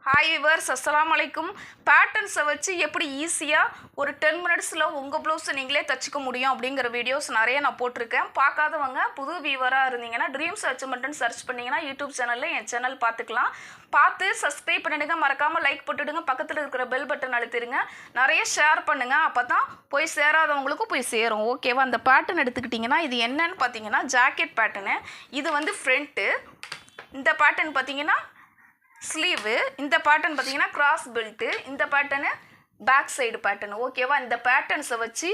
Hi viewers, அஸ்ஸலாமு அலைக்கும். பேட்டர்ன்ஸை வச்சு எப்படி ஈஸியாக ஒரு 10 மினிட்ஸில் உங்கள் ப்ளவுஸை நீங்களே தச்சுக்க முடியும் அப்படிங்கிற வீடியோஸ் நிறைய நான் போட்டிருக்கேன். பார்க்காதவங்க புது வியூவராக இருந்தீங்கன்னா ட்ரீம்ஸ் அச்சீவ்மெண்ட்னு சர்ச் பண்ணிங்கன்னா யூடியூப் சேனலில் என் சேனல் பார்த்துக்கலாம். பார்த்து சப்ஸ்கிரைப் பண்ணிடுங்க, மறக்காமல் லைக் போட்டுடுங்க, பக்கத்தில் இருக்கிற பெல் பட்டன் அழுத்திடுங்க, நிறைய ஷேர் பண்ணுங்கள். அப்போ தான் போய் சேராதவங்களுக்கும் போய் சேரும். ஓகேவா? அந்த பேட்டர்ன் எடுத்துக்கிட்டிங்கன்னா இது என்னன்னு பார்த்தீங்கன்னா ஜாக்கெட் பேட்டர்னு. இது வந்து ஃப்ரண்ட்டு. இந்த பேட்டர்ன் பார்த்தீங்கன்னா ஸ்லீவு. இந்த பேட்டர்ன் பார்த்தீங்கன்னா கிராஸ் பெல்ட்டு. இந்த பேட்டர்னு பேக் சைடு பேட்டர்ன். ஓகேவா? இந்த பேட்டர்ன்ஸை வச்சு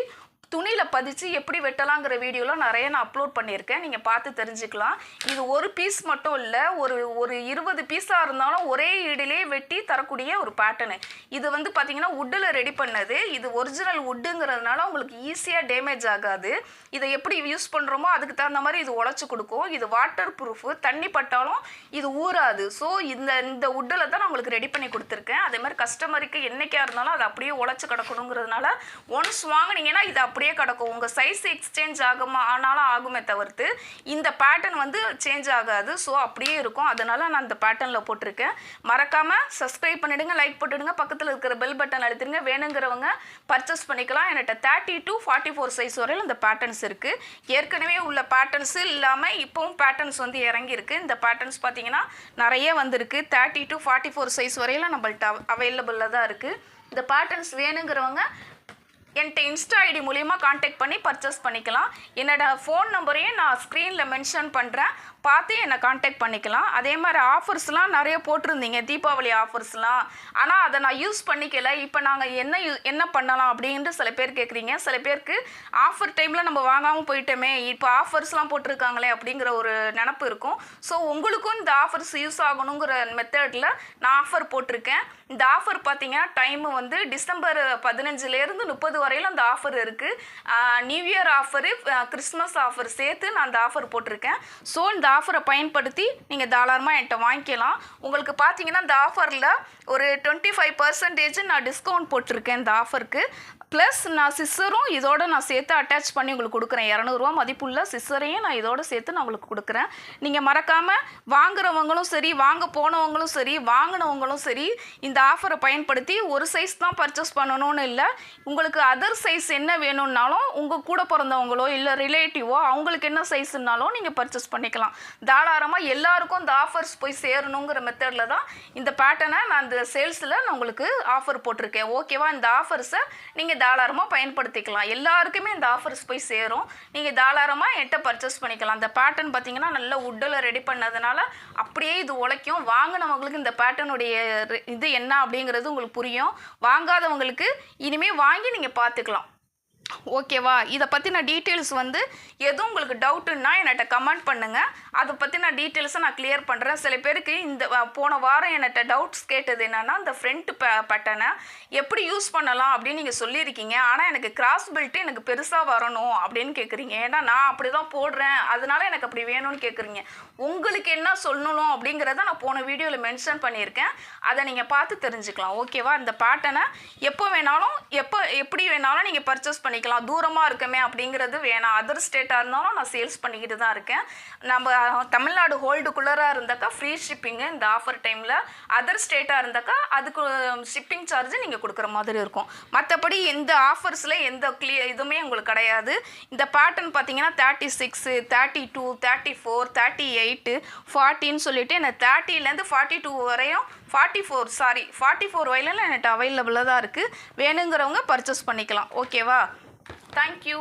துணியில் பதிச்சு எப்படி வெட்டலாங்கிற வீடியோலாம் நிறைய நான் அப்லோட் பண்ணியிருக்கேன். நீங்கள் பார்த்து தெரிஞ்சுக்கலாம். இது ஒரு பீஸ் மட்டும் இல்லை, ஒரு 20 பீஸாக இருந்தாலும் ஒரே ஈடிலே வெட்டி தரக்கூடிய ஒரு பேட்டர்னு. இது வந்து பார்த்திங்கன்னா வுட்டில் ரெடி பண்ணது. இது ஒரிஜினல் வுட்டுங்கிறதுனால உங்களுக்கு ஈஸியாக டேமேஜ் ஆகாது. இதை எப்படி யூஸ் பண்ணுறோமோ அதுக்கு தகுந்த மாதிரி இது உழைச்சி கொடுக்கும். இது வாட்டர் ப்ரூஃபு, தண்ணி பட்டாலும் இது ஊறாது. ஸோ இந்த வுட்டில் தான் நான் உங்களுக்கு ரெடி பண்ணி கொடுத்துருக்கேன். அதே மாதிரி கஸ்டமருக்கு என்றைக்கா இருந்தாலும் அது அப்படியே உழைச்சி கிடக்கணுங்கிறதுனால ஒன்ஸ் வாங்கினீங்கன்னா இது அப்படியே கிடக்கும். உங்கள் சைஸ் எக்ஸ்சேஞ்ச் ஆனாலும் ஆகுமே தவிர்த்து இந்த பேட்டர்ன் வந்து சேஞ்ச் ஆகாது. ஸோ அப்படியே இருக்கும். அதனால நான் இந்த பேட்டர்னில் போட்டிருக்கேன். மறக்காமல் சப்ஸ்கிரைப் பண்ணிவிடுங்க, லைக் போட்டுடுங்க, பக்கத்தில் இருக்கிற பெல் பட்டன் அழுத்திடுங்க. வேணுங்கிறவங்க பர்ச்சேஸ் பண்ணிக்கலாம். என்கிட்ட 30 to 44 சைஸ் வரையில் இந்த பேட்டர்ன்ஸ் இருக்குது. ஏற்கனவே உள்ள பேட்டர்ன்ஸ் இல்லாமல் இப்போவும் பேட்டர்ன்ஸ் வந்து இறங்கியிருக்கு. இந்த பேட்டர்ன்ஸ் பார்த்தீங்கன்னா நிறைய வந்திருக்கு. 30 to 44 சைஸ் வரையில் நம்மள்ட்ட அவைலபிளில் தான் இருக்குது. இந்த பேட்டர்ன்ஸ் வேணுங்கிறவங்க என்கிட்ட இன்ஸ்டா ஐடி மூலிமா கான்டாக்ட் பண்ணி பர்ச்சேஸ் பண்ணிக்கலாம். என்னோடய ஃபோன் நம்பரையும் நான் ஸ்க்ரீனில் மென்ஷன் பண்ணுறேன், பார்த்து என்னை கான்டாக்ட் பண்ணிக்கலாம். அதே மாதிரி ஆஃபர்ஸ்லாம் நிறைய போட்டிருந்தீங்க, தீபாவளி ஆஃபர்ஸ்லாம். ஆனால் அதை நான் யூஸ் பண்ணிக்கல. இப்போ நாங்கள் என்ன பண்ணலாம் அப்படின்ட்டு சில பேர் கேட்குறீங்க. சில பேருக்கு ஆஃபர் டைமில் நம்ம வாங்காமல் போயிட்டோமே, இப்போ ஆஃபர்ஸ்லாம் போட்டிருக்காங்களே அப்படிங்கிற ஒரு நினப்பு இருக்கும். ஸோ உங்களுக்கும் இந்த ஆஃபர்ஸ் யூஸ் ஆகணுங்கிற மெத்தடில் நான் ஆஃபர் போட்டிருக்கேன். இந்த ஆஃபர் பார்த்தீங்கன்னா டைமு வந்து டிசம்பர் 15லேருந்து 30 வரையில் அந்த ஆஃபர் இருக்குது. New year offer, Christmas offer சேர்த்து நான் அந்த ஆஃபர் போட்டிருக்கேன். ஸோ இந்த ஆஃபரை பயன்படுத்தி நீங்கள் தாராளமாக என்கிட்ட வாங்கிக்கலாம். உங்களுக்கு பார்த்தீங்கன்னா இந்த ஆஃபரில் ஒரு 25% நான் டிஸ்கவுண்ட் போட்டிருக்கேன் இந்த ஆஃபருக்கு. ப்ளஸ் நான் சிஸ்ஸரும் இதோடு நான் சேர்த்து அட்டாச் பண்ணி உங்களுக்கு கொடுக்குறேன். 200 ரூபா மதிப்புள்ள சிஸ்ஸரையும் நான் இதோடு சேர்த்து நான் உங்களுக்கு கொடுக்குறேன். நீங்கள் மறக்காமல் வாங்குறவங்களும் சரி, வாங்க போனவங்களும் சரி, வாங்கினவங்களும் சரி இந்த ஆஃபரை பயன்படுத்தி ஒரு சைஸ் தான் பர்ச்சேஸ் பண்ணணும்னு இல்லை. உங்களுக்கு அதர் சைஸ் என்ன வேணும்னாலும் உங்கள் கூட பிறந்தவங்களோ இல்லை ரிலேட்டிவோ அவங்களுக்கு என்ன சைஸ்னாலும் நீங்கள் பர்ச்சேஸ் பண்ணிக்கலாம். தாராளமாக எல்லாருக்கும் இந்த ஆஃபர்ஸ் போய் சேரணுங்கிற மெத்தடில் தான் இந்த பேட்டர்னை நான் இந்த சேல்ஸில் நான் உங்களுக்கு ஆஃபர் போட்டிருக்கேன். ஓகேவா? இந்த ஆஃபர்ஸை நீங்கள் தாராளமாக பயன்படுத்திக்கலாம். எல்லாருக்குமே இந்த ஆஃபர்ஸ் போய் சேரும். நீங்கள் தாராளமாக என்கிட்ட பர்ச்சேஸ் பண்ணிக்கலாம். அந்த பேட்டர்ன் பார்த்தீங்கன்னா நல்ல வுட்டில் ரெடி பண்ணதுனால அப்படியே இது உழைக்கும். வாங்கினவங்களுக்கு இந்த பேட்டர்னுடைய இது என்ன அப்படிங்கிறது உங்களுக்கு புரியும். வாங்காதவங்களுக்கு இனிமேல் வாங்கி நீங்கள் பார்த்துக்கலாம். ஓகேவா? இதை பற்றின டீட்டெயில்ஸ் வந்து எதுவும் உங்களுக்கு டவுட்டுன்னா என்கிட்ட கமெண்ட் பண்ணுங்கள். அதை பற்றின டீட்டெயில்ஸை நான் கிளியர் பண்ணுறேன். சில பேருக்கு இந்த போன வாரம் என்கிட்ட டவுட்ஸ் கேட்டது என்னென்னா இந்த ஃப்ரண்ட் பேட்டர்னை எப்படி யூஸ் பண்ணலாம் அப்படின்னு நீங்கள் சொல்லியிருக்கீங்க. ஆனால் எனக்கு கிராஸ் பெல்ட்டு எனக்கு பெருசாக வரணும் அப்படின்னு கேட்குறீங்க. ஏன்னா நான் அப்படி தான் போடுறேன், அதனால எனக்கு அப்படி வேணும்னு கேட்குறீங்க. உங்களுக்கு என்ன சொல்லணும் அப்படிங்கிறத நான் போன வீடியோவில் மென்ஷன் பண்ணியிருக்கேன். அதை நீங்கள் பார்த்து தெரிஞ்சுக்கலாம். ஓகேவா? இந்த பேட்டர்னை எப்போ வேணாலும் எப்படி வேணாலும் நீங்கள் பர்ச்சேஸ் பண்ணிக்கலாம். தூரமாக இருக்கமே அப்படிங்கிறது வேணாம். அதர் ஸ்டேட்டாக இருந்தாலும் நான் சேல்ஸ் பண்ணிக்கிட்டு தான் இருக்கேன். நம்ம தமிழ்நாடு ஹோல்டுக்குள்ளராக இருந்தாக்கா ஃப்ரீ ஷிப்பிங்கு இந்த ஆஃபர் டைமில். அதர் ஸ்டேட்டாக இருந்தாக்கா அதுக்கு ஷிப்பிங் சார்ஜ் நீங்கள் கொடுக்குற மாதிரி இருக்கும். மற்றபடி எந்த ஆஃபர்ஸில் எந்த இதுவுமே உங்களுக்கு கிடையாது. இந்த பேட்டர்ன் பார்த்தீங்கன்னா 36, 32, 34, 38, 40ன்னு சொல்லிட்டு எனக்கு 30லேருந்து 42 வரையும் 44 வரையிலும் என்கிட்ட அவைலபிளாக தான் இருக்குது. வேணுங்கிறவங்க பர்ச்சேஸ் பண்ணிக்கலாம். ஓகேவா? தேங்க்யூ.